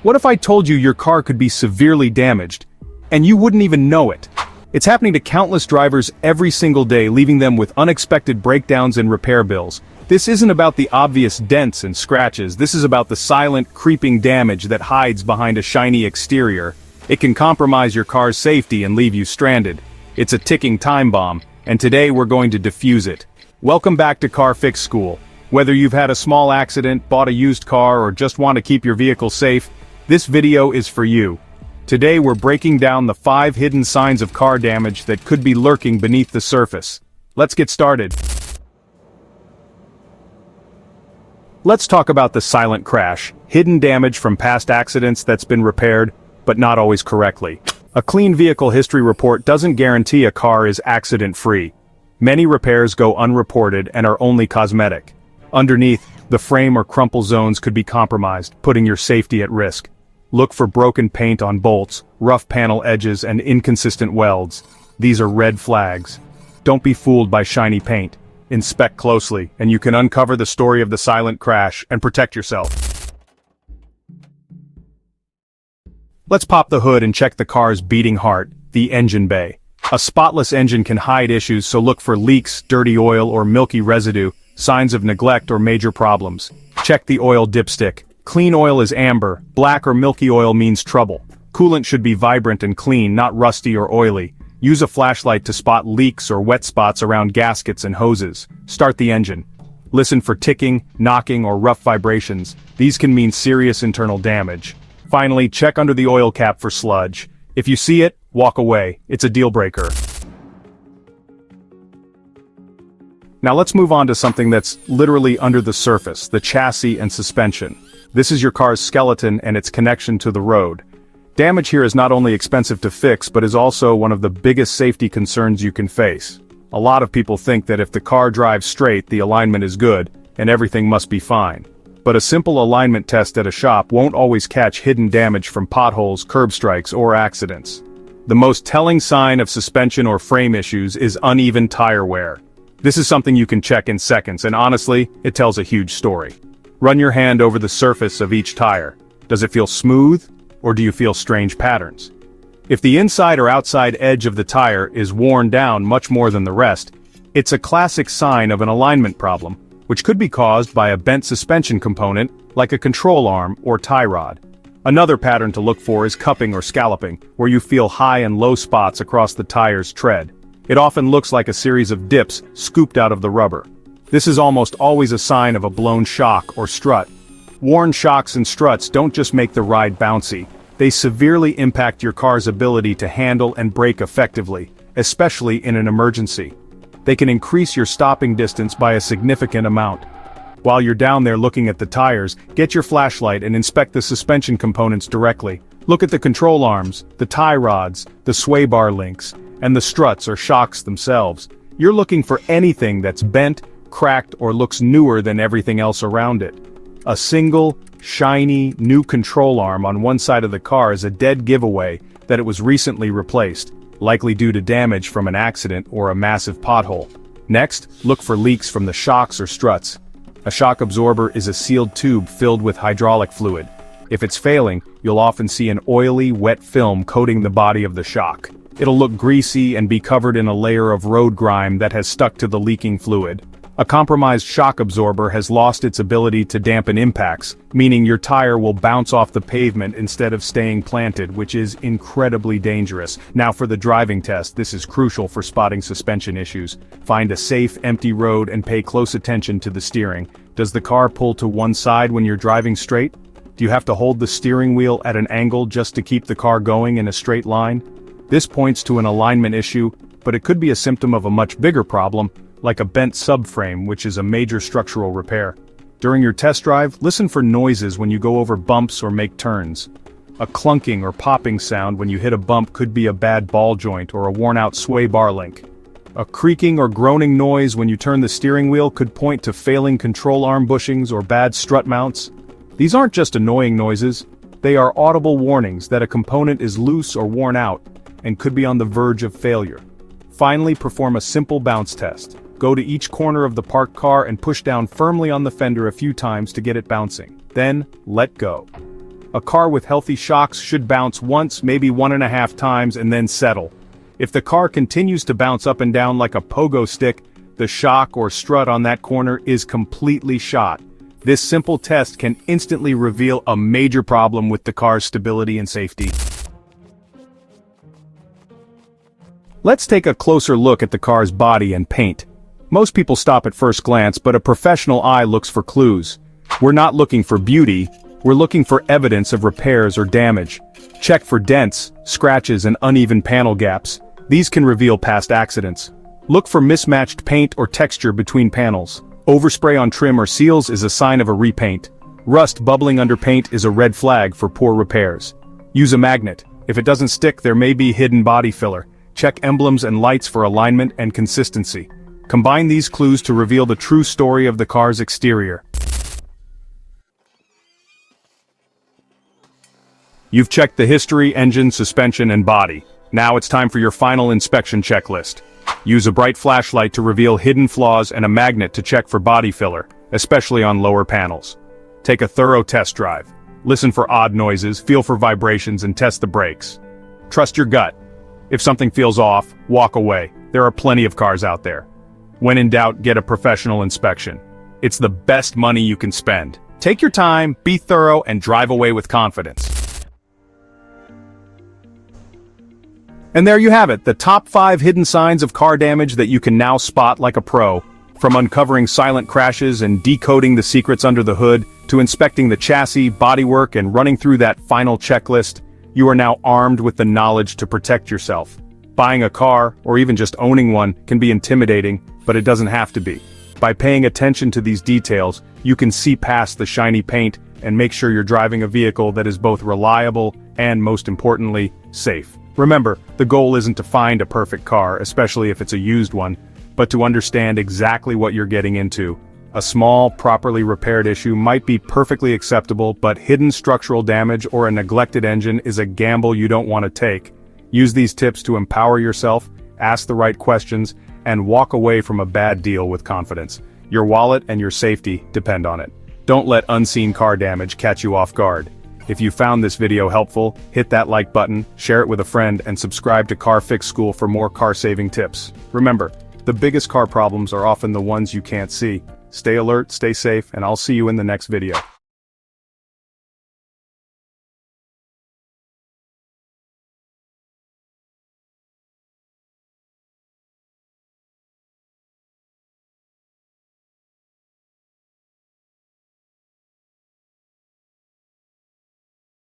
What if I told you your car could be severely damaged, and you wouldn't even know it? It's happening to countless drivers every single day, leaving them with unexpected breakdowns and repair bills. This isn't about the obvious dents and scratches, this is about the silent, creeping damage that hides behind a shiny exterior. It can compromise your car's safety and leave you stranded. It's a ticking time bomb, and today we're going to defuse it. Welcome back to Car Fix School. Whether you've had a small accident, bought a used car, or just want to keep your vehicle safe, this video is for you. Today we're breaking down the 5 hidden signs of car damage that could be lurking beneath the surface. Let's get started. Let's talk about the silent crash, hidden damage from past accidents that's been repaired, but not always correctly. A clean vehicle history report doesn't guarantee a car is accident-free. Many repairs go unreported and are only cosmetic. Underneath, the frame or crumple zones could be compromised, putting your safety at risk. Look for broken paint on bolts, rough panel edges, and inconsistent welds. These are red flags. Don't be fooled by shiny paint. Inspect closely, and you can uncover the story of the silent crash and protect yourself. Let's pop the hood and check the car's beating heart, the engine bay. A spotless engine can hide issues, so look for leaks, dirty oil, or milky residue, signs of neglect or major problems. Check the oil dipstick. Clean oil is amber, black or milky oil means trouble. Coolant should be vibrant and clean, not rusty or oily. Use a flashlight to spot leaks or wet spots around gaskets and hoses. Start the engine. Listen for ticking, knocking, or rough vibrations. These can mean serious internal damage. Finally, check under the oil cap for sludge. If you see it, walk away. It's a deal breaker. Now let's move on to something that's literally under the surface, the chassis and suspension. This is your car's skeleton and its connection to the road. Damage here is not only expensive to fix, but is also one of the biggest safety concerns you can face. A lot of people think that if the car drives straight, the alignment is good, and everything must be fine. But a simple alignment test at a shop won't always catch hidden damage from potholes, curb strikes, or accidents. The most telling sign of suspension or frame issues is uneven tire wear. This is something you can check in seconds, and honestly, it tells a huge story. Run your hand over the surface of each tire. Does it feel smooth, or do you feel strange patterns? If the inside or outside edge of the tire is worn down much more than the rest, it's a classic sign of an alignment problem, which could be caused by a bent suspension component, like a control arm or tie rod. Another pattern to look for is cupping or scalloping, where you feel high and low spots across the tire's tread. It often looks like a series of dips scooped out of the rubber. This is almost always a sign of a blown shock or strut. Worn shocks and struts don't just make the ride bouncy, they severely impact your car's ability to handle and brake effectively, especially in an emergency. They can increase your stopping distance by a significant amount. While you're down there looking at the tires, get your flashlight and inspect the suspension components directly. Look at the control arms, the tie rods, the sway bar links, and the struts or shocks themselves. You're looking for anything that's bent, cracked, or looks newer than everything else around it. A single, shiny, new control arm on one side of the car is a dead giveaway that it was recently replaced, likely due to damage from an accident or a massive pothole. Next, look for leaks from the shocks or struts. A shock absorber is a sealed tube filled with hydraulic fluid. If it's failing, you'll often see an oily, wet film coating the body of the shock. It'll look greasy and be covered in a layer of road grime that has stuck to the leaking fluid. A compromised shock absorber has lost its ability to dampen impacts, meaning your tire will bounce off the pavement instead of staying planted, which is incredibly dangerous. Now for the driving test, this is crucial for spotting suspension issues. Find a safe, empty road and pay close attention to the steering. Does the car pull to one side when you're driving straight? Do you have to hold the steering wheel at an angle just to keep the car going in a straight line? This points to an alignment issue, but it could be a symptom of a much bigger problem, like a bent subframe, which is a major structural repair. During your test drive, listen for noises when you go over bumps or make turns. A clunking or popping sound when you hit a bump could be a bad ball joint or a worn-out sway bar link. A creaking or groaning noise when you turn the steering wheel could point to failing control arm bushings or bad strut mounts. These aren't just annoying noises, they are audible warnings that a component is loose or worn out and could be on the verge of failure. Finally, perform a simple bounce test. Go to each corner of the parked car and push down firmly on the fender a few times to get it bouncing. Then, let go. A car with healthy shocks should bounce once, maybe 1.5 times, and then settle. If the car continues to bounce up and down like a pogo stick, the shock or strut on that corner is completely shot. This simple test can instantly reveal a major problem with the car's stability and safety. Let's take a closer look at the car's body and paint. Most people stop at first glance, but a professional eye looks for clues. We're not looking for beauty, we're looking for evidence of repairs or damage. Check for dents, scratches, and uneven panel gaps. These can reveal past accidents. Look for mismatched paint or texture between panels. Overspray on trim or seals is a sign of a repaint. Rust bubbling under paint is a red flag for poor repairs. Use a magnet. If it doesn't stick, there may be hidden body filler. Check emblems and lights for alignment and consistency. Combine these clues to reveal the true story of the car's exterior. You've checked the history, engine, suspension, and body. Now it's time for your final inspection checklist. Use a bright flashlight to reveal hidden flaws and a magnet to check for body filler, especially on lower panels. Take a thorough test drive. Listen for odd noises, feel for vibrations, and test the brakes. Trust your gut. If something feels off, walk away. There are plenty of cars out there. When in doubt, get a professional inspection. It's the best money you can spend. Take your time, be thorough, and drive away with confidence. And there you have it, the top 5 hidden signs of car damage that you can now spot like a pro. From uncovering silent crashes and decoding the secrets under the hood, to inspecting the chassis, bodywork, and running through that final checklist, you are now armed with the knowledge to protect yourself. Buying a car, or even just owning one, can be intimidating, but it doesn't have to be. By paying attention to these details, you can see past the shiny paint and make sure you're driving a vehicle that is both reliable and, most importantly, safe. Remember, the goal isn't to find a perfect car, especially if it's a used one, but to understand exactly what you're getting into. A small, properly repaired issue might be perfectly acceptable, but hidden structural damage or a neglected engine is a gamble you don't want to take. Use these tips to empower yourself, ask the right questions, and walk away from a bad deal with confidence. Your wallet and your safety depend on it. Don't let unseen car damage catch you off guard. If you found this video helpful, hit that like button, share it with a friend, and subscribe to Car Fix School for more car-saving tips. Remember, the biggest car problems are often the ones you can't see. Stay alert, stay safe, and I'll see you in the next video.